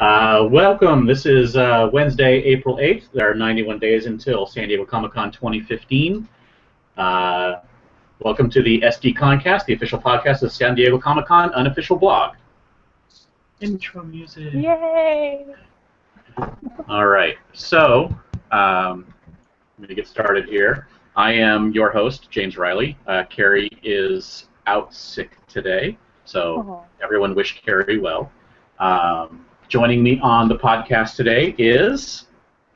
Welcome. This is Wednesday, April 8th. There are 91 days until San Diego Comic-Con 2015. Welcome to the SDConCast, the official podcast of San Diego Comic-Con, unofficial blog. Intro music. Yay! All right. So, I'm going to get started here. I am your host, James Riley. Carrie is out sick today, so everyone wish Carrie well. Joining me on the podcast today is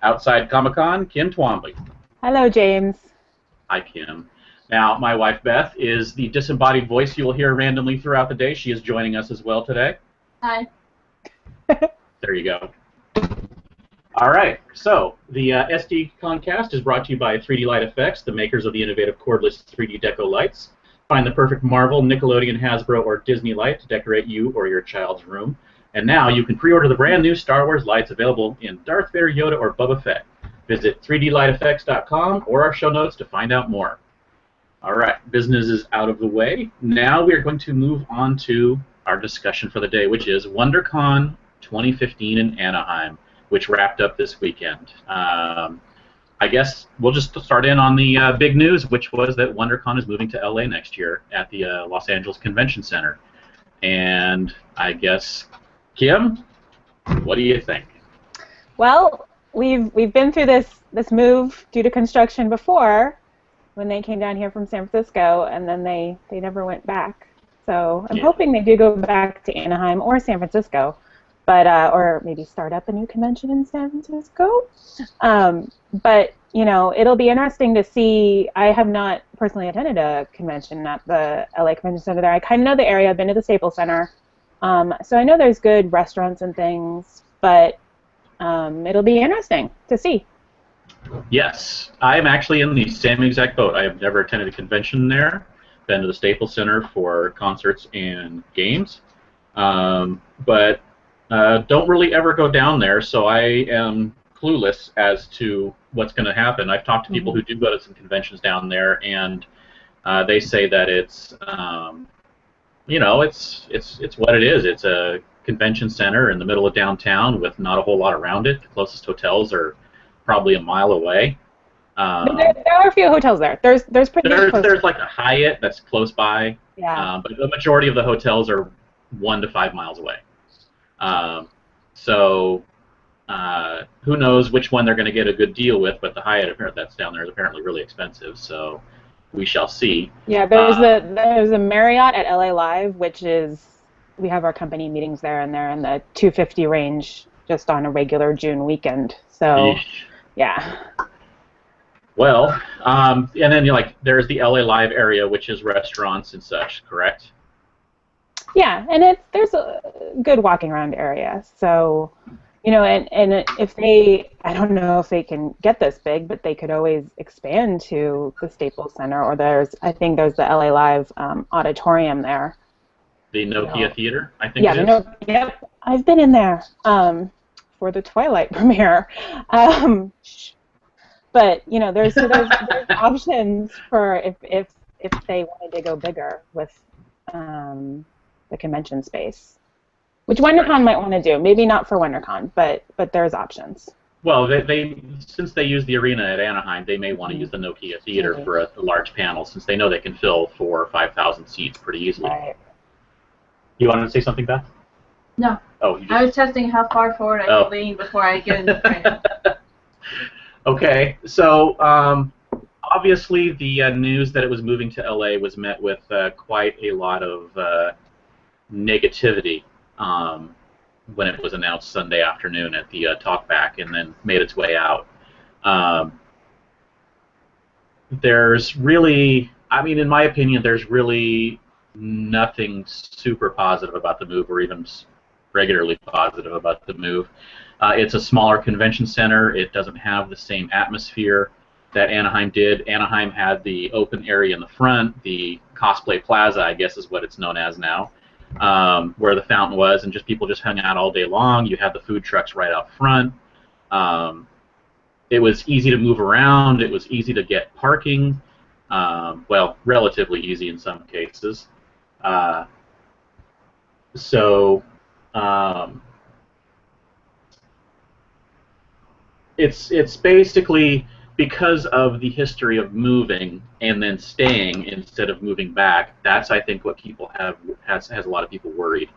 outside Comic-Con, Kim Twombley. Hello, James. Hi, Kim. Now, my wife, Beth, is the disembodied voice you will hear randomly throughout the day. She is joining us as well today. Hi. There you go. All right, so the SDConCast is brought to you by 3D Light Effects, the makers of the innovative cordless 3D deco lights. Find the perfect Marvel, Nickelodeon, Hasbro, or Disney light to decorate you or your child's room. And now you can pre-order the brand new Star Wars lights available in Darth Vader, Yoda, or Boba Fett. Visit 3dlighteffects.com or our show notes to find out more. All right, business is out of the way. Now we are going to move on to our discussion for the day, which is WonderCon 2015 in Anaheim, which wrapped up this weekend. I guess we'll just start in on the big news, which was that WonderCon is moving to LA next year at the Los Angeles Convention Center. And I guess, Kim, what do you think? Well, we've been through this move due to construction before, when they came down here from San Francisco, and then they never went back. So I'm hoping they do go back to Anaheim or San Francisco, but or maybe start up a new convention in San Francisco. But you know, it'll be interesting to see. I have not personally attended a convention at the LA Convention Center there. I kind of know the area. I've been to the Staples Center. So I know there's good restaurants and things, but it'll be interesting to see. Yes, I'm actually in the same exact boat. I have never attended a convention there. Been to the Staples Center for concerts and games, but don't really ever go down there, so I am clueless as to what's going to happen. I've talked to people who do go to some conventions down there, and they say that it's you know, it's what it is. It's a convention center in the middle of downtown with not a whole lot around it. The closest hotels are probably a mile away. There are a few hotels there. There's like a Hyatt that's close by. Yeah. But the majority of the hotels are 1 to 5 miles away. So who knows which one they're going to get a good deal with? But the Hyatt that's down there is apparently really expensive. So we shall see. Yeah, there's a Marriott at LA Live, which is, we have our company meetings there, and they're in the $250 range just on a regular June weekend. So, yeah. Well, and then there's the LA Live area, which is restaurants and such, correct? Yeah, and there's a good walking around area. So, you know, and if they, I don't know if they can get this big, but they could always expand to the Staples Center, or I think there's the LA Live auditorium there. The Nokia Theater, I think it is. Yep, I've been in there for the Twilight premiere. But, you know, there's options for if they wanted to go bigger with the convention space. Which WonderCon might want to do. Maybe not for WonderCon, but there's options. Well, since they use the arena at Anaheim, they may want to use the Nokia Theater for a large panel, since they know they can fill 4,000 or 5,000 seats pretty easily. Right. You wanted to say something, Beth? No. Oh, I was testing how far forward I could lean before I get in the frame. Okay, so obviously the news that it was moving to LA was met with quite a lot of negativity when it was announced Sunday afternoon at the talkback, and then made its way out. There's really, I mean, in my opinion, there's really nothing super positive about the move, or even regularly positive about the move. It's a smaller convention center. It doesn't have the same atmosphere that Anaheim did. Anaheim had the open area in the front, the cosplay plaza, I guess is what it's known as now, where the fountain was, and people just hung out all day long. You had the food trucks right out front. It was easy to move around. It was easy to get parking. Well, relatively easy in some cases. it's basically because of the history of moving and then staying instead of moving back. That's, I think, what people has a lot of people worried.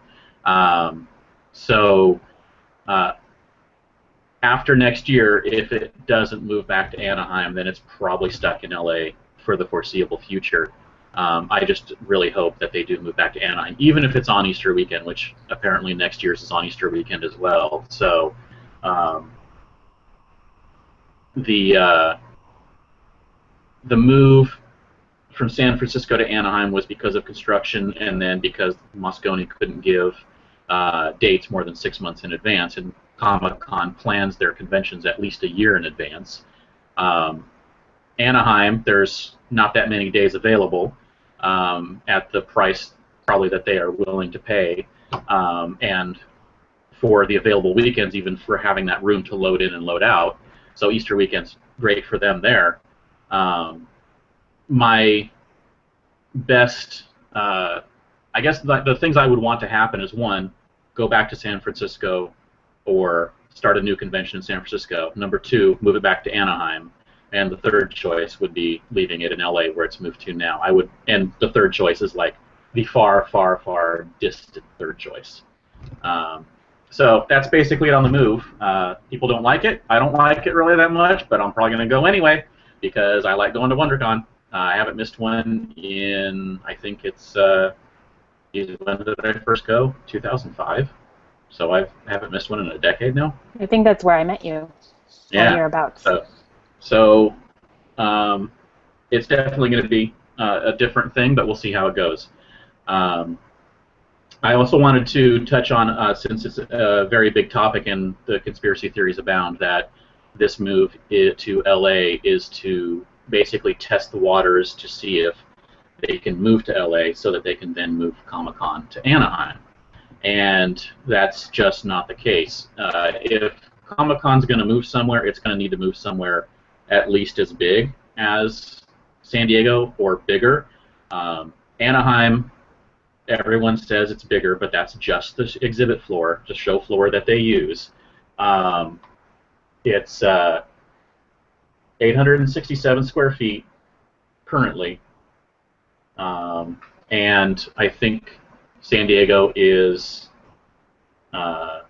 So after next year, if it doesn't move back to Anaheim, then it's probably stuck in LA for the foreseeable future. I just really hope that they do move back to Anaheim, even if it's on Easter weekend, which apparently next year's is on Easter weekend as well. So the move from San Francisco to Anaheim was because of construction, and then because Moscone couldn't give dates more than 6 months in advance, and Comic-Con plans their conventions at least a year in advance. Anaheim, there's not that many days available at the price probably that they are willing to pay, and for the available weekends, even for having that room to load in and load out. So Easter weekend's great for them there. My best, I guess the things I would want to happen is, one, go back to San Francisco or start a new convention in San Francisco. Number two, move it back to Anaheim. And the third choice would be leaving it in LA where it's moved to now. And the third choice is like the far, far, far distant third choice. So that's basically it on the move. People don't like it. I don't like it really that much, but I'm probably going to go anyway because I like going to WonderCon. I haven't missed one in, I think it's, when did I first go? 2005. So I haven't missed one in a decade now. I think that's where I met you. Yeah. Hereabouts. So it's definitely going to be a different thing, but we'll see how it goes. I also wanted to touch on, since it's a very big topic and the conspiracy theories abound, that this move to LA is to basically test the waters to see if they can move to LA so that they can then move Comic-Con to Anaheim. And that's just not the case. If Comic-Con's going to move somewhere, it's going to need to move somewhere at least as big as San Diego or bigger. Anaheim, everyone says it's bigger, but that's just the exhibit floor, the show floor that they use. It's 867 square feet currently, and I think San Diego is, I'm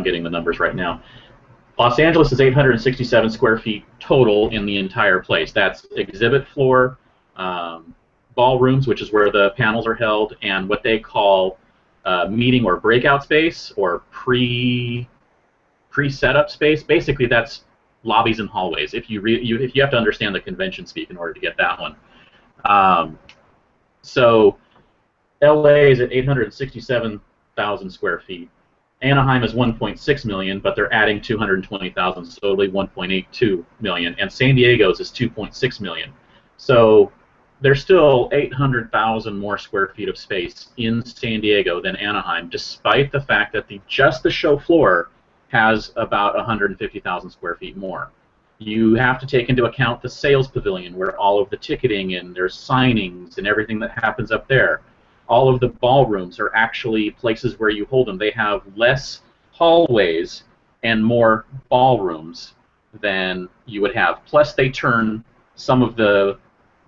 getting the numbers right now. Los Angeles is 867 square feet total in the entire place. That's exhibit floor, ballrooms, which is where the panels are held, and what they call meeting or breakout space or pre-setup space. Basically, that's lobbies and hallways. If you have to understand the convention speak in order to get that one. So LA is at 867,000 square feet. Anaheim is 1.6 million, but they're adding 220,000, so it'll be 1.82 million. And San Diego's is 2.6 million. So there's still 800,000 more square feet of space in San Diego than Anaheim, despite the fact that just the show floor has about 150,000 square feet more. You have to take into account the sales pavilion, where all of the ticketing and there's signings and everything that happens up there. All of the ballrooms are actually places where you hold them. They have less hallways and more ballrooms than you would have. Plus, they turn some of the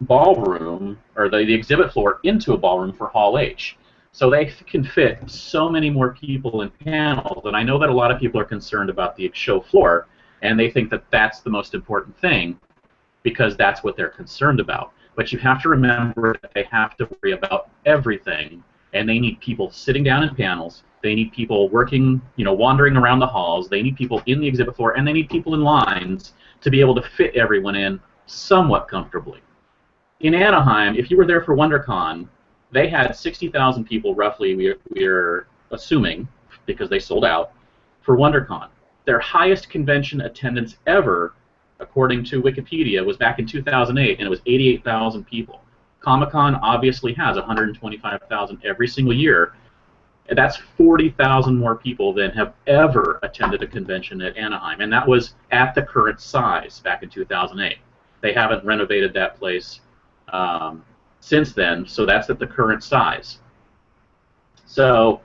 ballroom, or the exhibit floor, into a ballroom for Hall H. So they can fit so many more people in panels, and I know that a lot of people are concerned about the show floor, and they think that that's the most important thing because that's what they're concerned about. But you have to remember that they have to worry about everything, and they need people sitting down in panels, they need people working, wandering around the halls, they need people in the exhibit floor, and they need people in lines to be able to fit everyone in somewhat comfortably. In Anaheim, if you were there for WonderCon, they had 60,000 people roughly, we're assuming, because they sold out, for WonderCon. Their highest convention attendance ever, according to Wikipedia, was back in 2008, and it was 88,000 people. Comic-Con obviously has 125,000 every single year. That's 40,000 more people than have ever attended a convention at Anaheim, and that was at the current size back in 2008. They haven't renovated that place since then, so that's at the current size. So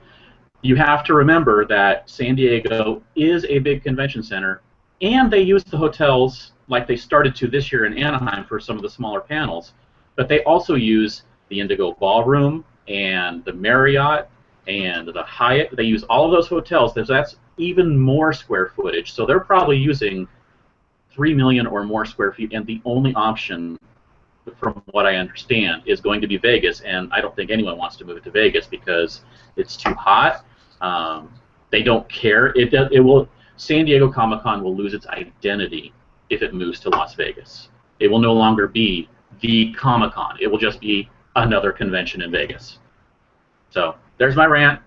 you have to remember that San Diego is a big convention center, and they use the hotels like they started to this year in Anaheim for some of the smaller panels, but they also use the Indigo Ballroom and the Marriott and the Hyatt. They use all of those hotels. That's even more square footage, so they're probably using 3 million or more square feet, and the only option, from what I understand, is going to be Vegas, and I don't think anyone wants to move it to Vegas because it's too hot. They don't care. It will. San Diego Comic-Con will lose its identity if it moves to Las Vegas. It will no longer be the Comic-Con. It will just be another convention in Vegas. So there's my rant.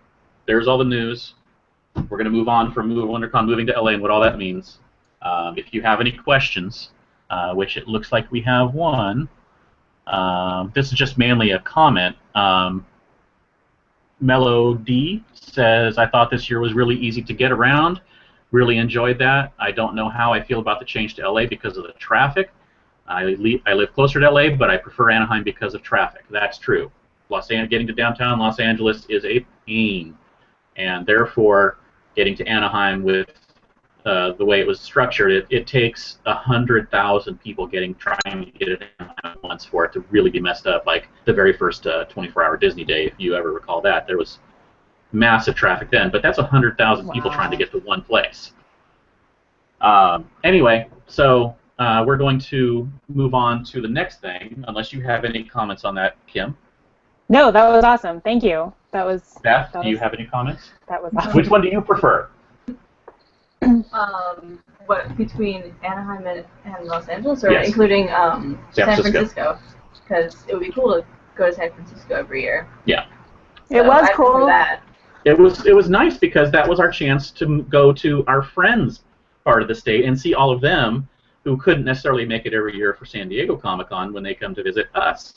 There's all the news. We're going to move on from WonderCon moving to LA and what all that means. If you have any questions, which it looks like we have one, this is just mainly a comment. Mellow D says, I thought this year was really easy to get around. Really enjoyed that. I don't know how I feel about the change to LA because of the traffic. I live closer to LA, but I prefer Anaheim because of traffic. That's true. Getting to downtown Los Angeles is a pain, and therefore getting to Anaheim with the way it was structured, it takes 100,000 people trying to get it at once for it to really be messed up. Like the very first 24-hour Disney day, if you ever recall that, there was massive traffic then, but that's 100,000 people trying to get to one place. Anyway, so we're going to move on to the next thing, unless you have any comments on that, Kim. No, that was awesome. Thank you. Beth, do you have any comments? That was awesome. Which one do you prefer? What, between Anaheim and Los Angeles, or Yes. including San San Francisco. Francisco? Because it would be cool to go to San Francisco every year. Yeah. It was I prefer cool. that. It was nice because that was our chance to go to our friends' part of the state and see all of them who couldn't necessarily make it every year for San Diego Comic-Con when they come to visit us.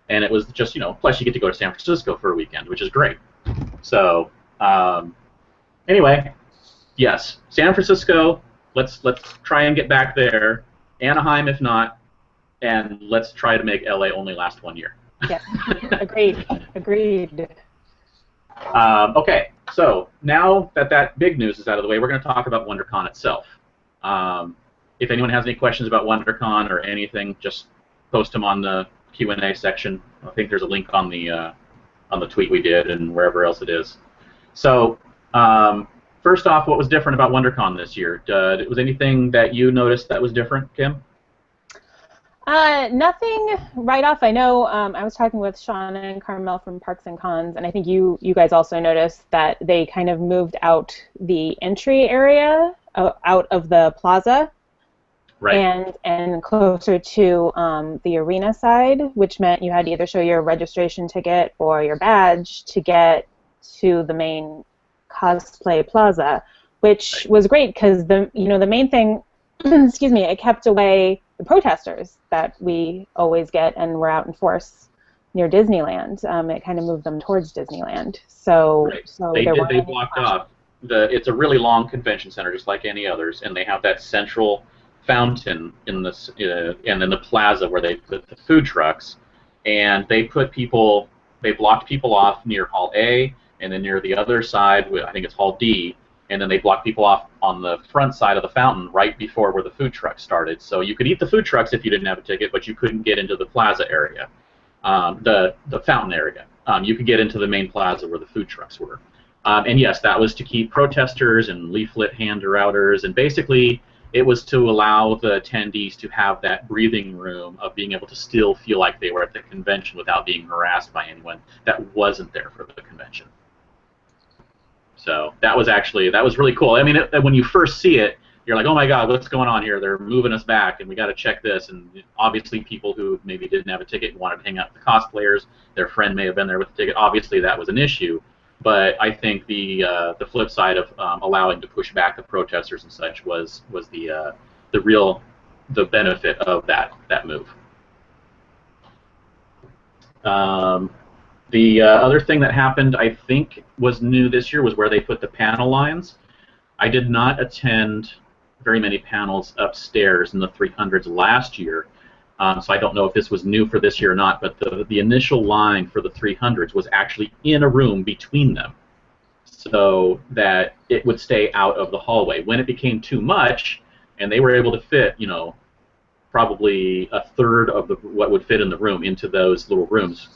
And it was just, plus you get to go to San Francisco for a weekend, which is great. So, anyway, yes, San Francisco, let's try and get back there. Anaheim, if not, and let's try to make LA only last 1 year. Yes, agreed. Okay, so now that big news is out of the way, we're going to talk about WonderCon itself. If anyone has any questions about WonderCon or anything, just post them on the Q&A section. I think there's a link on the tweet we did and wherever else it is. So first off, what was different about WonderCon this year? Was anything that you noticed that was different, Kim? Nothing right off. I know I was talking with Shauna and Carmel from Parks and Cons, and I think you guys also noticed that they kind of moved out the entry area out of the plaza, right, and closer to the arena side, which meant you had to either show your registration ticket or your badge to get to the main cosplay plaza, which was great because the main thing, excuse me, it kept away the protesters that we always get and were out in force near Disneyland. It kind of moved them towards Disneyland. So, right. so they blocked off. It's a really long convention center, just like any others, and they have that central fountain in this, and then the plaza where they put the food trucks, and they blocked people off near Hall A, and then near the other side, I think it's Hall D, and then they blocked people off on the front side of the fountain right before where the food trucks started. So you could eat the food trucks if you didn't have a ticket, but you couldn't get into the plaza area, the fountain area. You could get into the main plaza where the food trucks were. And yes, that was to keep protesters and leaflet hand-outers, and basically it was to allow the attendees to have that breathing room of being able to still feel like they were at the convention without being harassed by anyone that wasn't there for the convention. So that was really cool. I mean, when you first see it, you're like, oh my God, what's going on here? They're moving us back, and we got to check this. And obviously, people who maybe didn't have a ticket and wanted to hang out with the cosplayers, their friend may have been there with a ticket. Obviously, that was an issue. But I think the flip side of allowing to push back the protesters and such was the benefit of that move. The other thing that happened, I think, was new this year was where they put the panel lines. I did not attend very many panels upstairs in the 300s last year, so I don't know if this was new for this year or not, but the initial line for the 300s was actually in a room between them. so that it would stay out of the hallway. When it became too much, and they were able to fit, probably a third of what would fit in the room into those little rooms,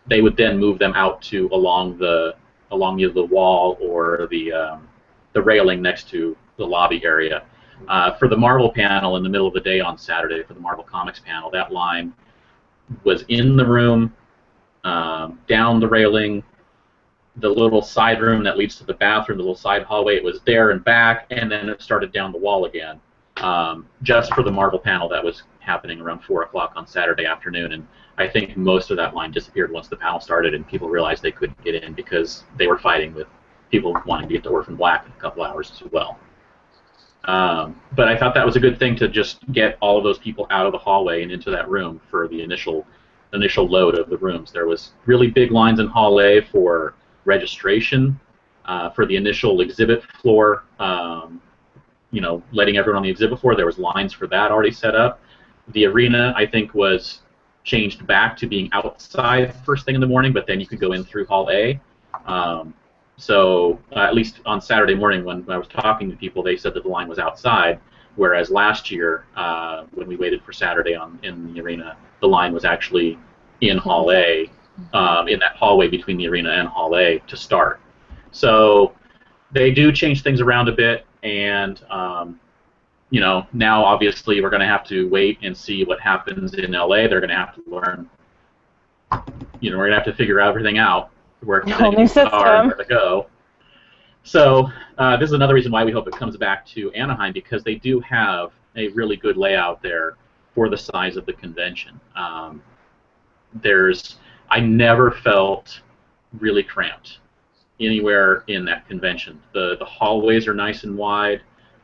they would then move them out to along the wall or the railing next to the lobby area. For the Marvel panel in the middle of the day on Saturday, for the Marvel Comics panel, that line was in the room, down the railing, the little side room that leads to the bathroom, the little side hallway, it was there and back, and then it started down the wall again, just for the Marvel panel that was happening around 4 o'clock on Saturday afternoon. And I think most of that line disappeared once the panel started and people realized they couldn't get in because they were fighting with people wanting to get to Orphan Black in a couple hours as well. But I thought that was a good thing to just get all of those people out of the hallway and into that room for the initial load of the rooms. There was really big lines in Hall A for registration, for the initial exhibit floor, letting everyone on the exhibit floor. There was lines for that already set up. The arena, I think, was changed back to being outside first thing in the morning, but then you could go in through Hall A. So at least on Saturday morning when I was talking to people, they said that the line was outside, whereas last year when we waited for Saturday in the arena, the line was actually in Hall A, in that hallway between the arena and Hall A to start. So they do change things around a bit, and now obviously we're going to have to wait and see what happens in LA. They're going to have to learn, we're going to have to figure everything out, where things are and where to go. So this is another reason why we hope it comes back to Anaheim, because they do have a really good layout there for the size of the convention. I never felt really cramped anywhere in that convention. The hallways are nice and wide.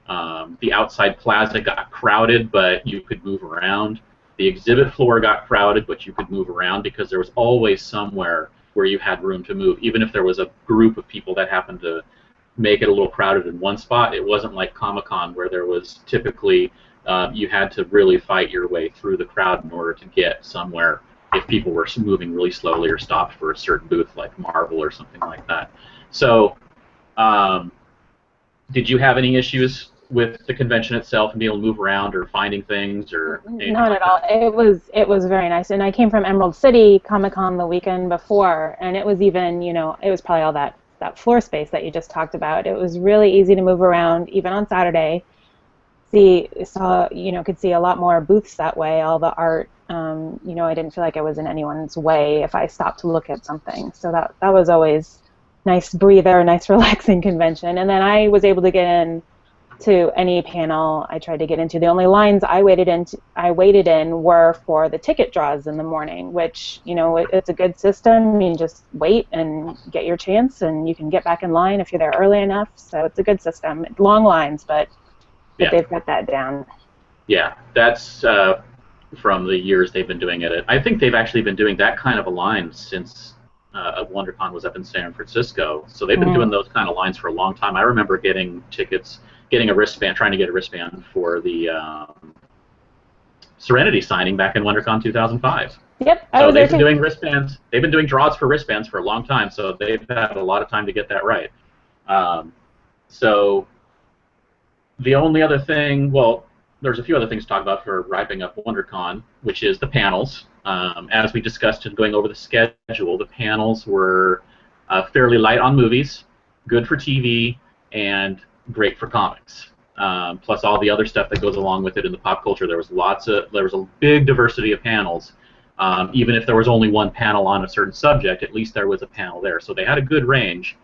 The outside plaza got crowded, but you could move around. The exhibit floor got crowded, but you could move around because there was always somewhere where you had room to move. Even if there was a group of people that happened to make it a little crowded in one spot, it wasn't like Comic-Con where there was typically you had to really fight your way through the crowd in order to get somewhere if people were moving really slowly or stopped for a certain booth like Marvel or something like that. So did you have any issues with the convention itself and being able to move around or finding things or anything? Not at all. It was very nice. And I came from Emerald City Comic-Con the weekend before, and it was even, it was probably all that floor space that you just talked about. It was really easy to move around, even on Saturday. Could see a lot more booths that way, all the art. I didn't feel like I was in anyone's way if I stopped to look at something. So that was always nice breather, nice relaxing convention. And then I was able to get in to any panel I tried to get into. The only lines I waited in were for the ticket draws in the morning, which, it's a good system. You just wait and get your chance, and you can get back in line if you're there early enough. So it's a good system. Long lines, but they've got that down. Yeah, that's from the years they've been doing it. I think they've actually been doing that kind of a line since WonderCon was up in San Francisco. So they've been doing those kind of lines for a long time. I remember getting a wristband, trying to get a wristband for the Serenity signing back in WonderCon 2005. Yep, so they've been doing wristbands. They've been doing draws for wristbands for a long time, so they've had a lot of time to get that right. So the only other thing, there's a few other things to talk about for wrapping up WonderCon, which is the panels. As we discussed in going over the schedule, the panels were fairly light on movies, good for TV, and great for comics. Plus all the other stuff that goes along with it in the pop culture. There was a big diversity of panels. Even if there was only one panel on a certain subject, at least there was a panel there. So they had a good range.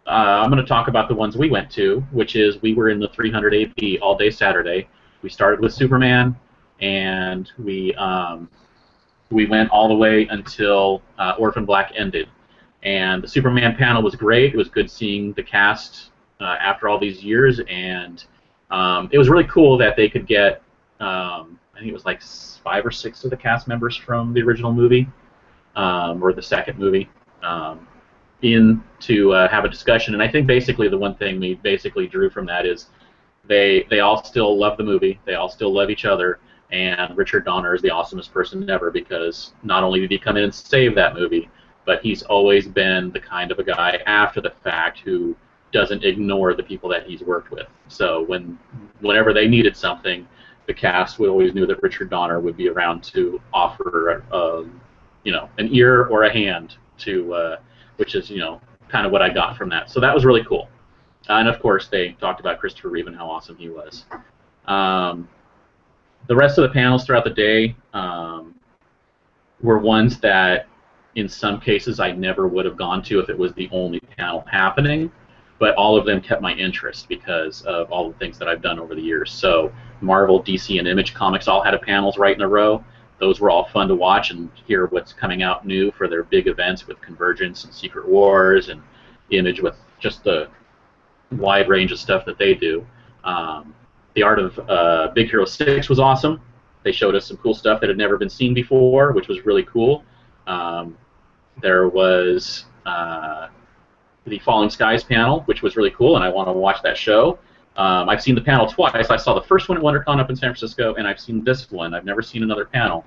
I'm going to talk about the ones we went to, which is we were in the 300 AP all day Saturday. We started with Superman, and we went all the way until Orphan Black ended. And the Superman panel was great. It was good seeing the cast after all these years, and it was really cool that they could get, I think it was like 5 or 6 of the cast members from the original movie, or the second movie, in to have a discussion. And I think basically the one thing we basically drew from that is they all still love the movie, they all still love each other, and Richard Donner is the awesomest person ever, because not only did he come in and save that movie, but he's always been the kind of a guy after the fact who doesn't ignore the people that he's worked with. So whenever they needed something, the cast would always knew that Richard Donner would be around to offer, an ear or a hand to, which is, kind of what I got from that. So that was really cool. And of course, they talked about Christopher Reeve and how awesome he was. The rest of the panels throughout the day were ones that, in some cases, I never would have gone to if it was the only panel happening. But all of them kept my interest because of all the things that I've done over the years. So Marvel, DC, and Image Comics all had panels right in a row. Those were all fun to watch and hear what's coming out new for their big events with Convergence and Secret Wars, and Image with just the wide range of stuff that they do. The art of Big Hero 6 was awesome. They showed us some cool stuff that had never been seen before, which was really cool. There was the Falling Skies panel, which was really cool, and I want to watch that show. I've seen the panel twice. I saw the first one at WonderCon up in San Francisco, and I've seen this one. I've never seen another panel.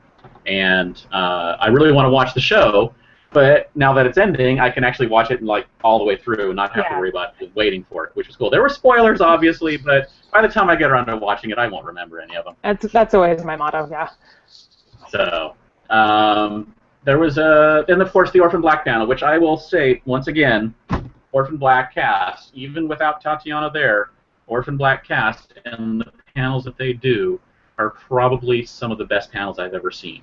And I really want to watch the show, but now that it's ending, I can actually watch it all the way through and not have to worry about waiting for it, which was cool. There were spoilers, obviously, but by the time I get around to watching it, I won't remember any of them. That's always my motto, yeah. So, there was, and of course, the Orphan Black panel, which I will say, once again, Orphan Black cast, even without Tatiana there, Orphan Black cast and the panels that they do are probably some of the best panels I've ever seen.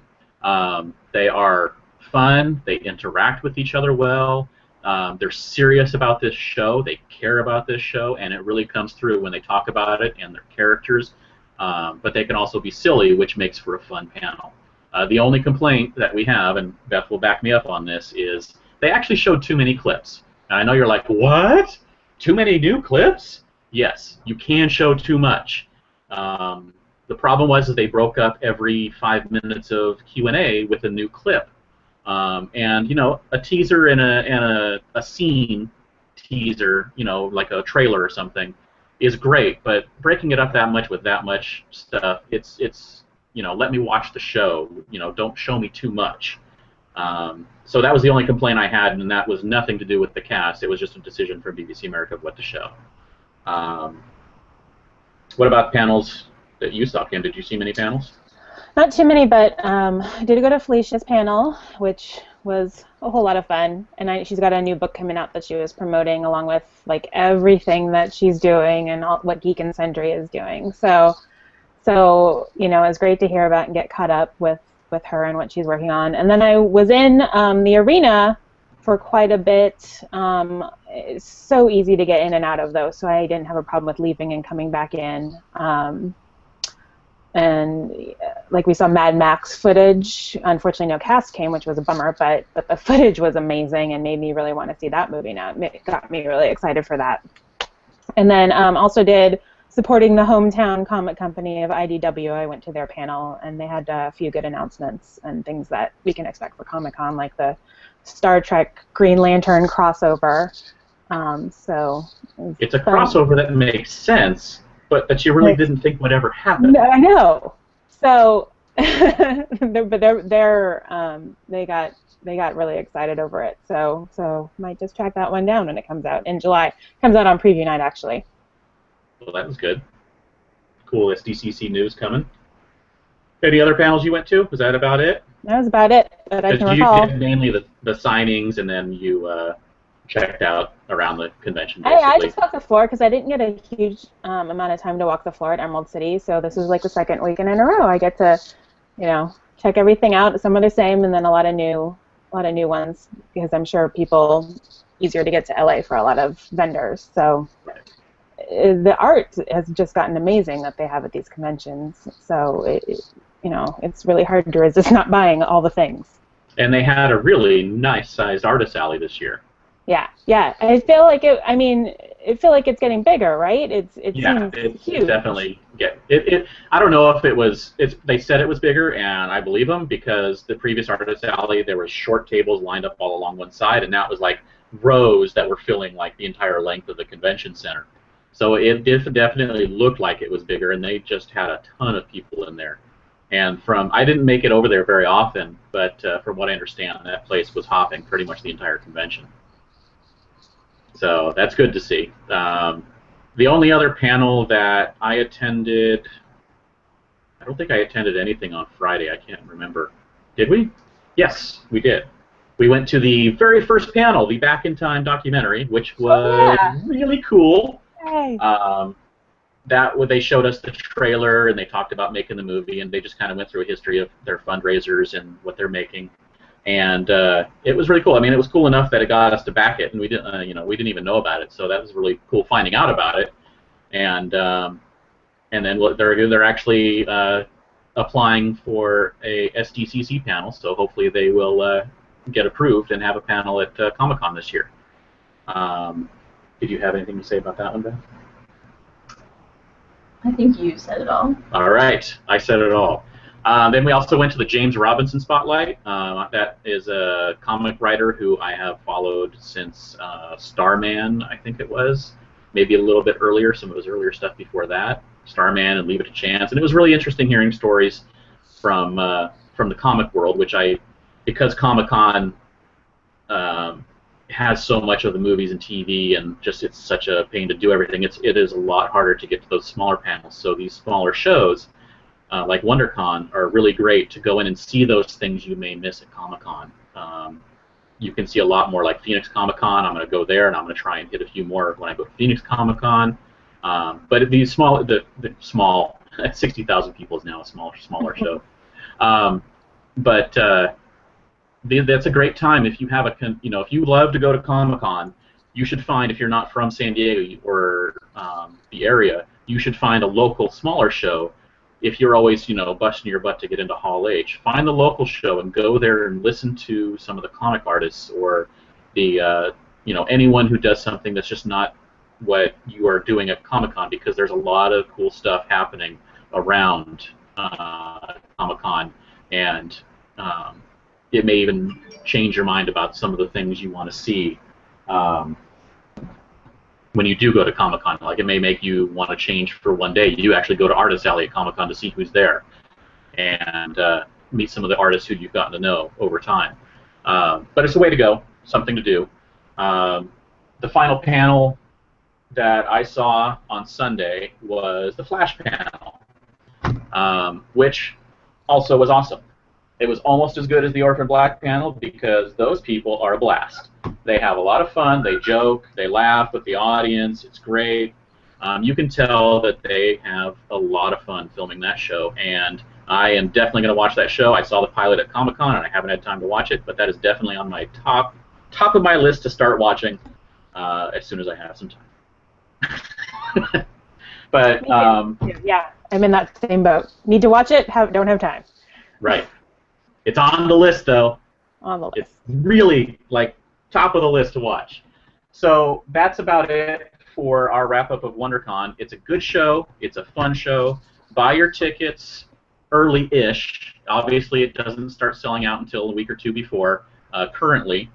They are fun, they interact with each other well, they're serious about this show, they care about this show, and it really comes through when they talk about it and their characters, but they can also be silly, which makes for a fun panel. The only complaint that we have, and Beth will back me up on this, is they actually showed too many clips. Now, I know you're like, what? Too many new clips? Yes, you can show too much. The problem was that they broke up every 5 minutes of Q&A with a new clip. And, a teaser and a scene teaser, like a trailer or something, is great. But breaking it up that much with that much stuff, it's let me watch the show. Don't show me too much. So that was the only complaint I had, and that was nothing to do with the cast. It was just a decision from BBC America of what to show. What about panels that you saw, Kim? Did you see many panels? Not too many, but I did go to Felicia's panel, which was a whole lot of fun. And she's got a new book coming out that she was promoting, along with everything that she's doing and what Geek and Sundry is doing. So it was great to hear about and get caught up with her and what she's working on. And then I was in the arena for quite a bit. It's so easy to get in and out of those, so I didn't have a problem with leaving and coming back in. And we saw Mad Max footage. Unfortunately, no cast came, which was a bummer, but the footage was amazing and made me really want to see that movie now. It got me really excited for that. And then also did supporting the hometown comic company of IDW. I went to their panel, and they had a few good announcements and things that we can expect for Comic-Con, like the Star Trek Green Lantern crossover. So it's a crossover that makes sense, but that you really didn't think would ever happen. I know. So, but they got really excited over it. So might just track that one down when it comes out in July. Comes out on preview night, actually. Well, that was good. Cool SDCC news coming. Any other panels you went to? Was that about it? That was about it that I can recall. You did mainly the signings, and then you checked out around the convention, basically. I just walked the floor because I didn't get a huge amount of time to walk the floor at Emerald City, so this was the second weekend in a row. I get to, check everything out. Some are the same, and then a lot of new ones, because I'm sure easier to get to LA for a lot of vendors. So the art has just gotten amazing that they have at these conventions. So it's really hard to resist not buying all the things. And they had a really nice-sized artist alley this year. Yeah. I feel like it's getting bigger, right? It's huge. It's definitely it. I don't know if it was. They said it was bigger, and I believe them, because the previous artist alley there were short tables lined up all along one side, and now it was rows that were filling the entire length of the convention center. So it definitely looked like it was bigger, and they just had a ton of people in there. And I didn't make it over there very often, but from what I understand, that place was hopping pretty much the entire convention. So that's good to see. The only other panel that I attended, I don't think I attended anything on Friday. I can't remember. Did we? Yes, we did. We went to the very first panel, the Back in Time documentary, which was really cool. Hey. They showed us the trailer, and they talked about making the movie, and they just kind of went through a history of their fundraisers and what they're making. And it was really cool. I mean, it was cool enough that it got us to back it, and we didn't, we didn't even know about it. So that was really cool finding out about it. And then they're actually applying for a SDCC panel. So hopefully they will get approved and have a panel at Comic-Con this year. Did you have anything to say about that one, Beth? I think you said it all. All right, I said it all. Then we also went to the James Robinson Spotlight. That is a comic writer who I have followed since Starman, I think it was. Maybe a little bit earlier, some of his earlier stuff before that. Starman and Leave It to Chance. And it was really interesting hearing stories from the comic world, because Comic-Con has so much of the movies and TV, and just it's such a pain to do everything. It is a lot harder to get to those smaller panels. So these smaller shows, like WonderCon, are really great to go in and see those things you may miss at Comic-Con. You can see a lot more, like Phoenix Comic-Con. I'm going to go there, and I'm going to try and hit a few more when I go to Phoenix Comic-Con. But the small 60,000 people is now a smaller show. That's a great time if you have if you love to go to Comic-Con, you should find, if you're not from San Diego or the area, you should find a local smaller show. If you're always busting your butt to get into Hall H, find the local show and go there and listen to some of the comic artists or the anyone who does something that's just not what you are doing at Comic-Con, because there's a lot of cool stuff happening around Comic-Con, and it may even change your mind about some of the things you want to see when you do go to Comic-Con. Like, it may make you want to change for one day. You actually go to Artist Alley at Comic-Con to see who's there and meet some of the artists who you've gotten to know over time. But it's a way to go, something to do. The final panel that I saw on Sunday was the Flash panel, which also was awesome. It was almost as good as the Orphan Black panel because those people are a blast. They have a lot of fun, they joke, they laugh with the audience, it's great. You can tell that they have a lot of fun filming that show, and I am definitely going to watch that show. I saw the pilot at Comic-Con, and I haven't had time to watch it, but that is definitely on my top of my list to start watching as soon as I have some time. But yeah, I'm in that same boat. Need to watch it, don't have time. Right. It's on the list, though. On the list. It's really, top of the list to watch. So that's about it for our wrap-up of WonderCon. It's a good show. It's a fun show. Buy your tickets early-ish. Obviously, it doesn't start selling out until a week or two before. Currently,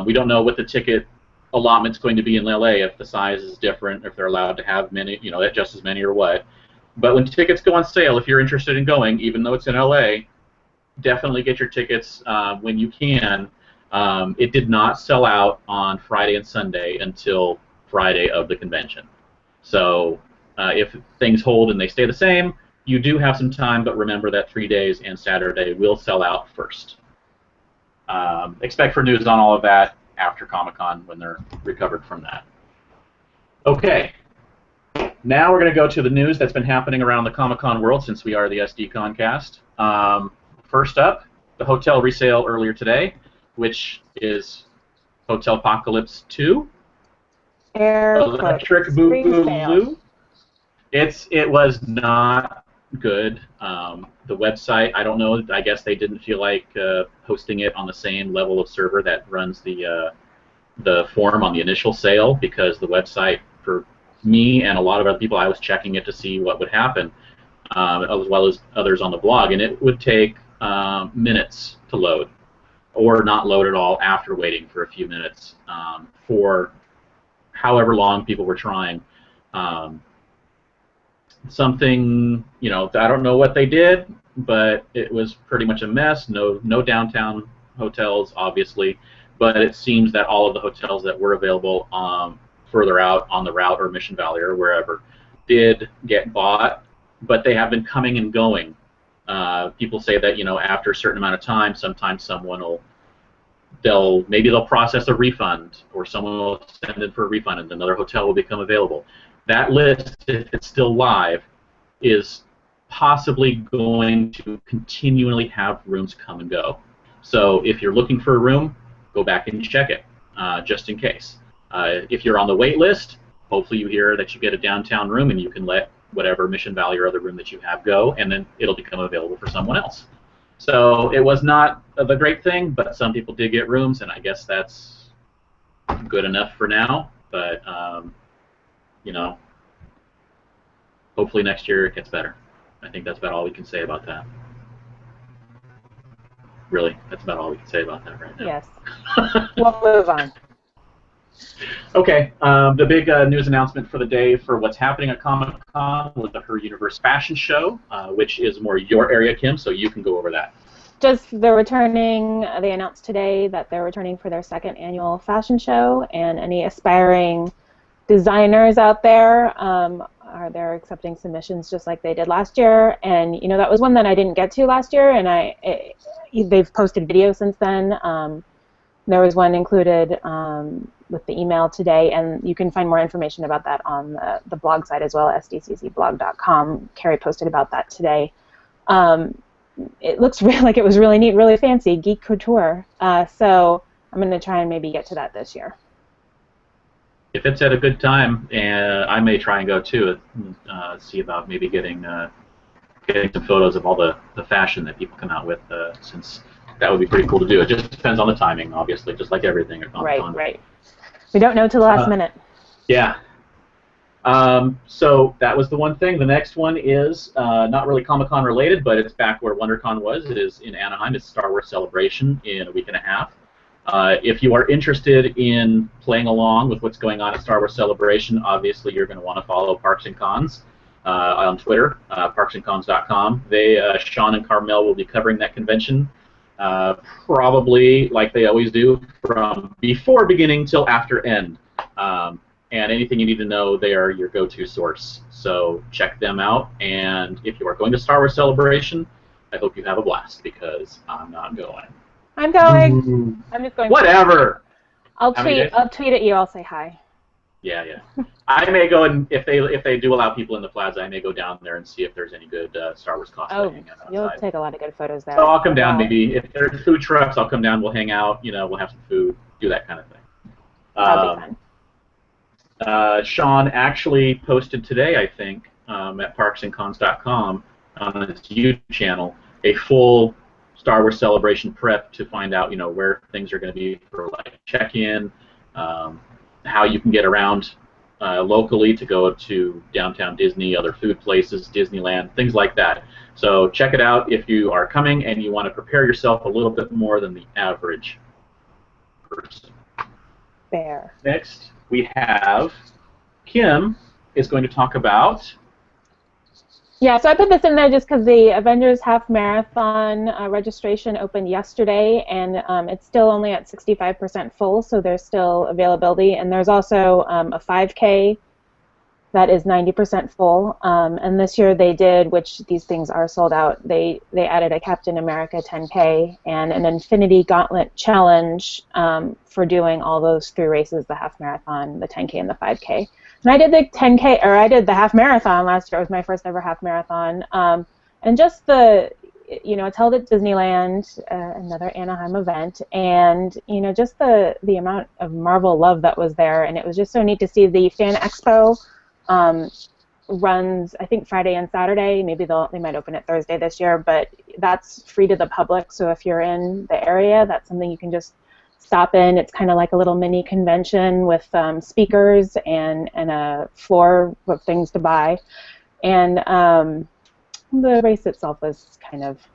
we don't know what the ticket allotment's going to be in LA, if the size is different, if they're allowed to have many, just as many or what. But when tickets go on sale, if you're interested in going, even though it's in LA, definitely get your tickets when you can. It did not sell out on Friday and Sunday until Friday of the convention. So if things hold and they stay the same, you do have some time, but remember that 3 days and Saturday will sell out first. Expect for news on all of that after Comic-Con when they're recovered from that. Okay. Now we're going to go to the news that's been happening around the Comic-Con world since we are the SDConCast. First up, the hotel resale earlier today, which is Hotel Apocalypse 2. Electric Boogaloo. It was not good. The website, I don't know, I guess they didn't feel like hosting it on the same level of server that runs the form on the initial sale, because the website, for me and a lot of other people, I was checking it to see what would happen, as well as others on the blog, and it would take minutes to load, or not load at all after waiting for a few minutes for however long people were trying. Something, I don't know what they did. but it was pretty much a mess. No downtown hotels, obviously, but it seems that all of the hotels that were available further out on the route or Mission Valley or wherever did get bought, but they have been coming and going. People say that after a certain amount of time, sometimes someone will maybe they'll process a refund, or someone will send in for a refund, and another hotel will become available. That list, if it's still live, is possibly going to continually have rooms come and go. So if you're looking for a room, go back and check it, just in case. If you're on the wait list, hopefully you hear that you get a downtown room and you can let whatever Mission Valley or other room that you have go, and then it'll become available for someone else. So it was not the great thing, but some people did get rooms, and I guess that's good enough for now. But, hopefully next year it gets better. I think that's about all we can say about that. Really, that's about all we can say about that right now. Yes. We'll move on. Okay, the big news announcement for the day for what's happening at Comic-Con was the Her Universe Fashion Show, which is more your area, Kim, so you can go over that. They're returning, they announced today that they're returning for their second annual fashion show, and any aspiring designers out there they're accepting submissions just like they did last year. And, that was one that I didn't get to last year, and they've posted videos since then. There was one included with the email today, and you can find more information about that on the blog site as well, sdccblog.com. Carrie posted about that today. It looks like it was really neat, really fancy, geek couture. So I'm going to try and maybe get to that this year. If it's at a good time, I may try and go too. See about maybe getting some photos of all the fashion that people come out with, since that would be pretty cool to do. It just depends on the timing, obviously, just like everything at Comic-Con. Right. We don't know till the last minute. Yeah. So that was the one thing. The next one is not really Comic-Con related, but it's back where WonderCon was. It is in Anaheim. It's Star Wars Celebration in a week and a half. If you are interested in playing along with what's going on at Star Wars Celebration, obviously you're going to want to follow Parks and Cons on Twitter, parksandcons.com. Sean and Carmel will be covering that convention, probably like they always do, from before beginning till after end. And anything you need to know, they are your go-to source. So check them out. And if you are going to Star Wars Celebration, I hope you have a blast, because I'm not going. I'm going. I'm just going. Whatever. I'll tweet at you. I'll say hi. Yeah. I may go, and if they do allow people in the plaza, I may go down there and see if there's any good Star Wars cosplay. You'll take a lot of good photos there. So I'll come down. Maybe if there's food trucks, I'll come down. We'll hang out. We'll have some food. Do that kind of thing. That'll be fun. Sean actually posted today, I think, at parksandcons.com on his YouTube channel, a full Star Wars Celebration prep to find out, where things are going to be for like check-in, how you can get around locally to go to downtown Disney, other food places, Disneyland, things like that. So check it out if you are coming and you want to prepare yourself a little bit more than the average person. Fair. Next, we have Kim is going to talk about... Yeah, so I put this in there just because the Avengers Half Marathon registration opened yesterday, and it's still only at 65% full, so there's still availability. And there's also a 5K that is 90% full. And this year they did, which these things are sold out, they added a Captain America 10K and an Infinity Gauntlet Challenge for doing all those three races, the Half Marathon, the 10K, and the 5K. And I did the 10K, or I did the half marathon last year. It was my first ever half marathon. And just it's held at Disneyland, another Anaheim event, and, just the amount of Marvel love that was there. And it was just so neat to see the Fan Expo runs, I think, Friday and Saturday. Maybe they might open it Thursday this year, but that's free to the public. So if you're in the area, that's something you can just stop in. It's kind of like a little mini convention with speakers and a floor of things to buy. And the race itself was kind of...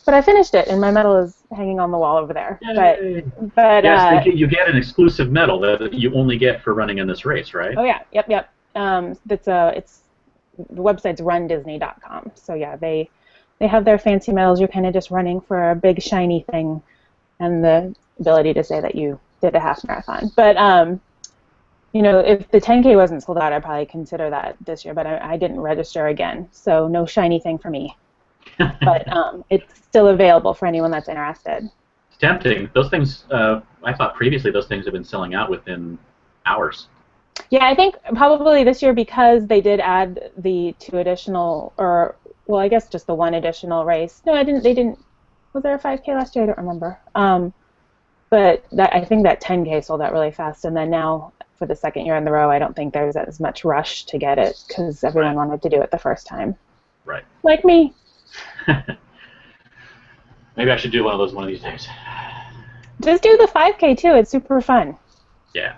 But I finished it, and my medal is hanging on the wall over there. Yay. But yes, you get an exclusive medal that you only get for running in this race, right? Oh, yeah. Yep. The website's rundisney.com. So, yeah, they they have their fancy medals. You're kind of just running for a big shiny thing, and the ability to say that you did a half marathon. But you know, if the 10K wasn't sold out, I'd probably consider that this year. But I didn't register again, so no shiny thing for me. But it's still available for anyone that's interested. It's tempting. Those things, I thought previously those things have been selling out within hours. Yeah, I think probably this year because they did add the 2 additional, or well, I guess just the 1 additional race. No, they didn't. Was there a 5K last year? I don't remember. But I think that 10K sold out really fast, and then now for the 2nd year in a row, I don't think there's as much rush to get it because everyone wanted to do it the first time. Right. Like me. Maybe I should do one of these days. Just do the 5K too. It's super fun. Yeah.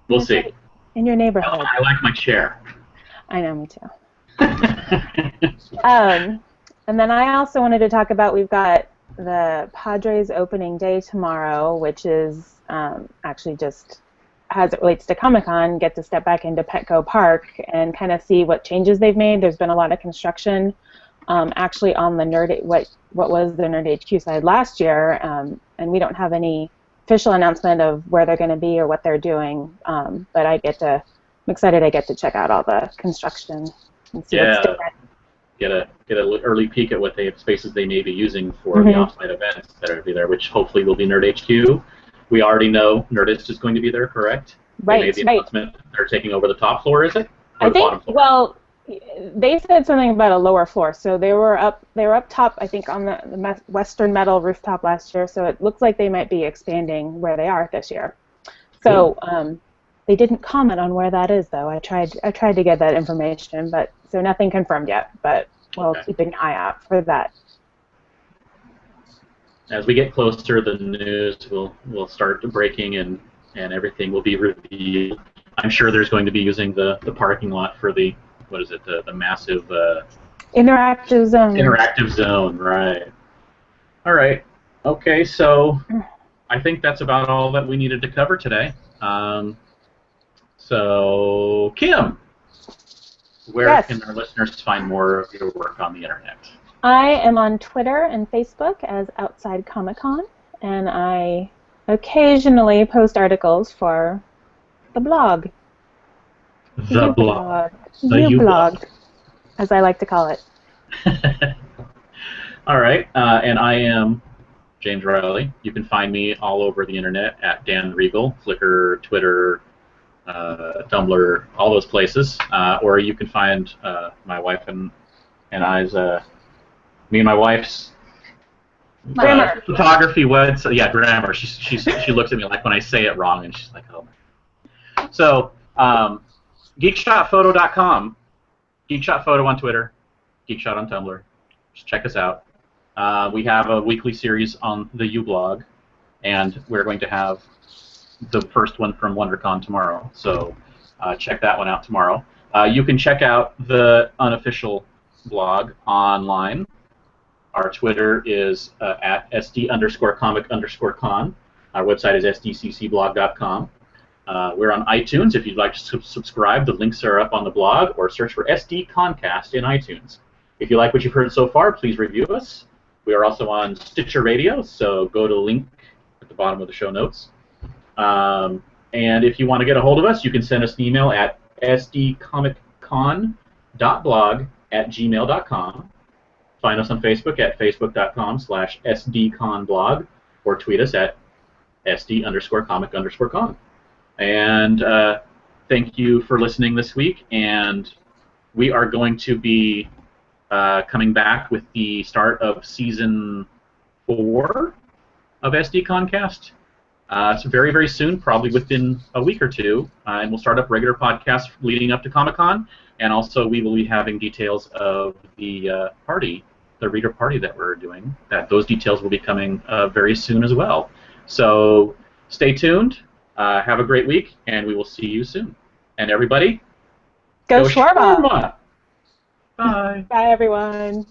We'll see. In your neighborhood. Oh, I like my chair. I know, me too. And then I also wanted to talk about, we've got the Padres opening day tomorrow, which is actually just, as it relates to Comic-Con, get to step back into Petco Park and kind of see what changes they've made. There's been a lot of construction actually on the what was the Nerd HQ side last year, and we don't have any official announcement of where they're going to be or what they're doing, but I'm excited I get to check out all the construction and see what's different. Get an early peek at what spaces they may be using for the off-site events that are going to be there, which hopefully will be Nerd HQ. We already know Nerdist is going to be there, correct? Right. They made the announcement they're taking over the top floor, is it? Or I think. Well, they said something about a lower floor, so they were up top, I think, on the Western Metal rooftop last year. So it looks like they might be expanding where they are this year. So they didn't comment on where that is, though. I tried to get that information, but so nothing confirmed yet. But we'll keep an eye out for that. As we get closer, the news will start breaking and everything will be revealed. I'm sure there's going to be using the parking lot for the the massive interactive zone. Interactive zone, right? All right. Okay, so I think that's about all that we needed to cover today. So Kim, where can our listeners find more of your work on the internet? I am on Twitter and Facebook as Outside Comic-Con, and I occasionally post articles for the blog. The blog. The blog, as I like to call it. All right, and I am James Riley. You can find me all over the internet at Dan Regal, Flickr, Twitter, Tumblr, all those places. Or you can find my wife and I's, me and my wife's photography website. Yeah, Grammar. She looks at me like when I say it wrong, and she's like, oh my. So, geekshotphoto.com, geekshotphoto on Twitter, geekshot on Tumblr. Just check us out. We have a weekly series on the ublog, and we're going to have the first one from WonderCon tomorrow. So check that one out tomorrow. You can check out the unofficial blog online. Our Twitter is at SD_comic_con. Our website is sdccblog.com. We're on iTunes. If you'd like to subscribe, the links are up on the blog, or search for SDConCast in iTunes. If you like what you've heard so far, please review us. We are also on Stitcher Radio, so go to the link at the bottom of the show notes. And if you want to get a hold of us, you can send us an email at sdcomiccon.blog@gmail.com. Find us on Facebook at facebook.com/sdconblog, or tweet us at sd_comic_con. And thank you for listening this week. And we are going to be coming back with the start of Season 4 of SDConCast. It's very, very soon, probably within a week or two. And we'll start up regular podcasts leading up to Comic-Con. And also we will be having details of the party, the reader party that we're doing. Those details will be coming very soon as well. So stay tuned. Have a great week, and we will see you soon. And everybody, go shawarma! Bye. Bye, everyone.